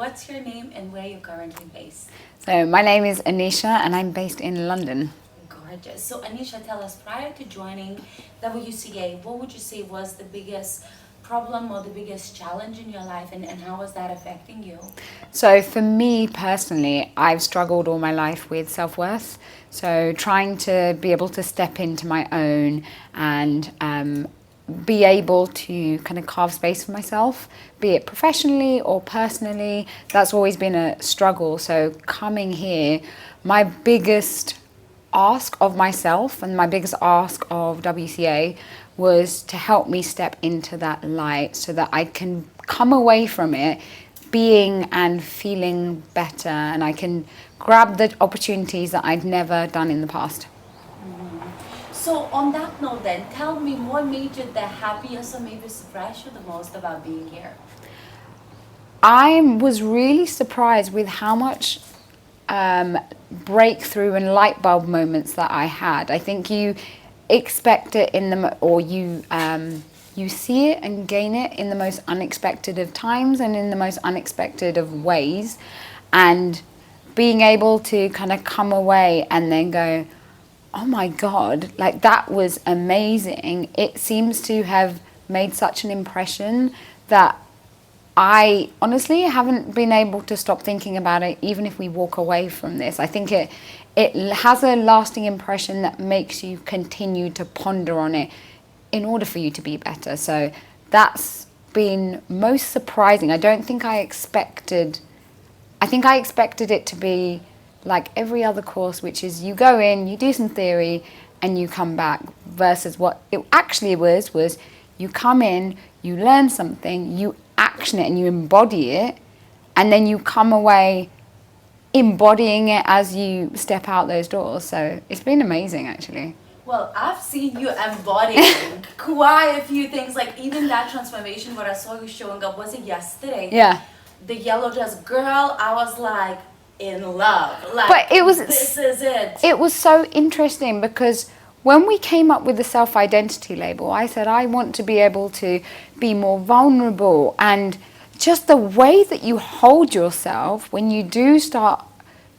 What's your name and where you're currently based? So my name is Anisha and I'm based in London. Gorgeous. So Anisha, tell us, prior to joining WCA, what would you say was the biggest problem or the biggest challenge in your life, and how was that affecting you? So for me personally, I've struggled all my life with self-worth. So trying to be able to step into my own and be able to kind of carve space for myself, be it professionally or personally, that's always been a struggle. So coming here, my biggest ask of myself and my biggest ask of WCA was to help me step into that light so that I can come away from it being and feeling better, and I can grab the opportunities that I'd never done in the past. So on that note then, tell me what made you the happiest or maybe surprised you the most about being here? I was really surprised with how much breakthrough and light bulb moments that I had. I think you expect it in the, or you see it and gain it in the most unexpected of times and in the most unexpected of ways. And being able to kind of come away and then go, oh my God, like that was amazing. It seems to have made such an impression that I honestly haven't been able to stop thinking about it, even if we walk away from this. I think it has a lasting impression that makes you continue to ponder on it in order for you to be better. So that's been most surprising. I don't think I think I expected it to be like every other course, which is you go in, you do some theory, and you come back, versus what it actually was you come in, you learn something, you action it and you embody it, and then you come away embodying it as you step out those doors. So it's been amazing, actually. Well, I've seen you embodying quite a few things, like even that transformation where I saw you showing up, was it yesterday? Yeah. The yellow dress girl, I was like in love. Like, But this is it. It was so interesting because when we came up with the self-identity label, I said, I want to be able to be more vulnerable, and just the way that you hold yourself when you do start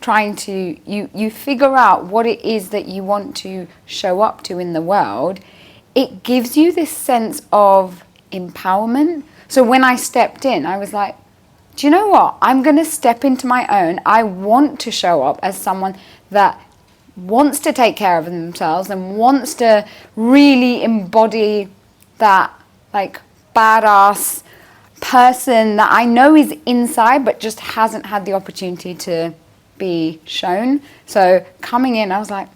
trying to, you figure out what it is that you want to show up to in the world, it gives you this sense of empowerment. So when I stepped in, I was like, do you know what? I'm going to step into my own. I want to show up as someone that wants to take care of themselves and wants to really embody that like badass person that I know is inside but just hasn't had the opportunity to be shown. So coming in, I was like,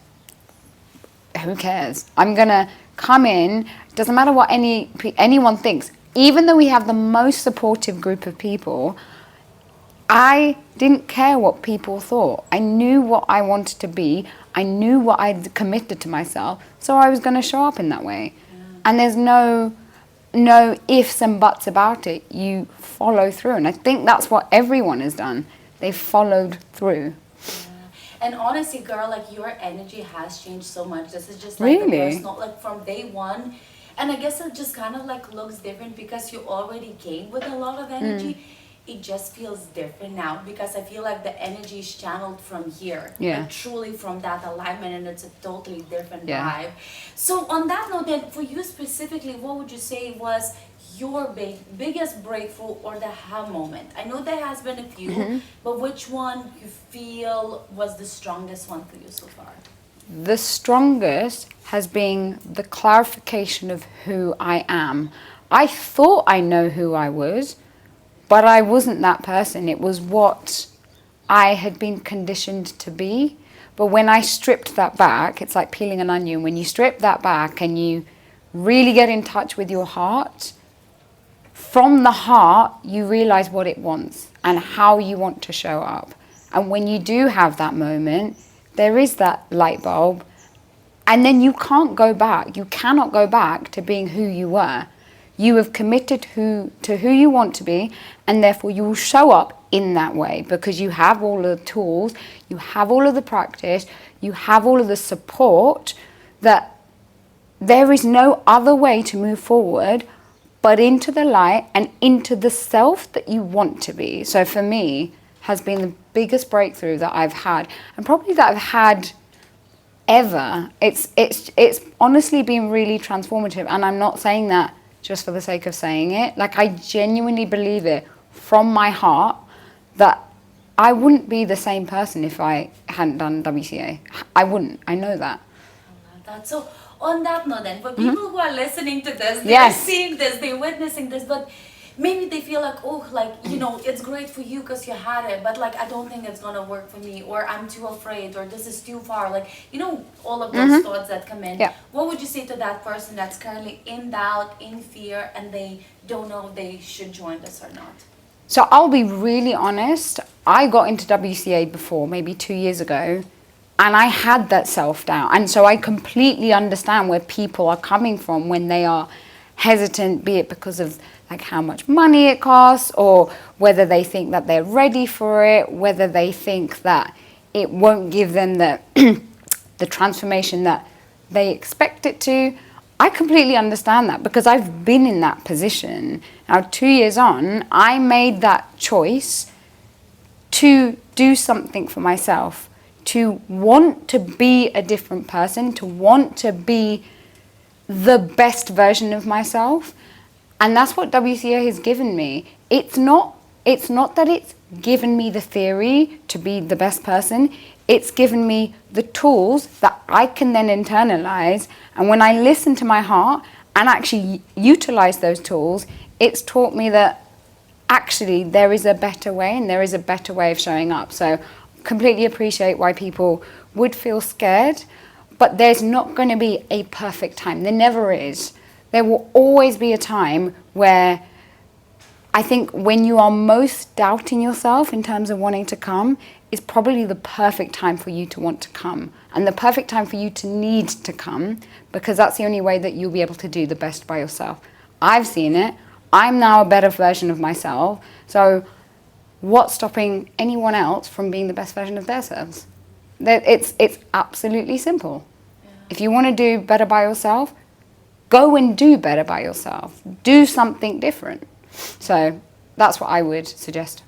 who cares? I'm gonna come in. Doesn't matter what anyone thinks. Even though we have the most supportive group of people, I didn't care what people thought. I knew what I wanted to be. I knew what I'd committed to myself, so I was going to show up in that way. Yeah. And there's no ifs and buts about it. You follow through, and I think that's what everyone has done. They followed through. And honestly, girl, like your energy has changed so much. This is just like really? The personal, like from day one. And I guess it just kind of like looks different because you already came with a lot of energy. It just feels different now because I feel like the energy is channeled from here. Yeah. Like truly from that alignment, and it's a totally different vibe. So on that note then, for you specifically, what would you say was your biggest breakthrough or the aha moment? I know there has been a few, but which one you feel was the strongest one for you so far? The strongest has been the clarification of who I am. I thought I know who I was, but I wasn't that person. It was what I had been conditioned to be. But when I stripped that back, it's like peeling an onion. When you strip that back and you really get in touch with your heart, from the heart, you realize what it wants and how you want to show up. And when you do have that moment, there is that light bulb, and then you can't go back. You cannot go back to being who you were. You have committed to who you want to be, and therefore you will show up in that way because you have all of the tools, you have all of the practice, you have all of the support, that there is no other way to move forward but into the light and into the self that you want to be. So for me, has been the biggest breakthrough that I've had, and probably that I've had ever. It's honestly been really transformative, and I'm not saying that just for the sake of saying it. Like, I genuinely believe it from my heart that I wouldn't be the same person if I hadn't done WCA. I wouldn't. I know that. I love that. So on that note then, for people who are listening to this, they're Yes. seeing this, they're witnessing this, but maybe they feel like, oh, like, you know, it's great for you because you had it, but like, I don't think it's gonna work for me, or I'm too afraid, or this is too far. Like, you know, all of those thoughts that come in. Yeah. What would you say to that person that's currently in doubt, in fear, and they don't know if they should join this or not? So I'll be really honest. I got into WCA before, maybe 2 years ago, and I had that self-doubt. And so I completely understand where people are coming from when they are hesitant, be it because of like how much money it costs, or whether they think that they're ready for it, whether they think that it won't give them the the transformation that they expect it to. I completely understand that because I've been in that position. Now, 2 years on, I made that choice to do something for myself, to want to be a different person, to want to be the best version of myself. And that's what WCA has given me. It's not that it's given me the theory to be the best person. It's given me the tools that I can then internalize. And when I listen to my heart and actually utilize those tools, it's taught me that actually there is a better way, and there is a better way of showing up. So completely appreciate why people would feel scared, but there's not going to be a perfect time. There never is. There will always be a time where I think when you are most doubting yourself in terms of wanting to come is probably the perfect time for you to want to come, and the perfect time for you to need to come, because that's the only way that you'll be able to do the best by yourself. I've seen it. I'm now a better version of myself. So what's stopping anyone else from being the best version of themselves? It's absolutely simple. Yeah. If you want to do better by yourself, go and do better by yourself. Do something different. So that's what I would suggest.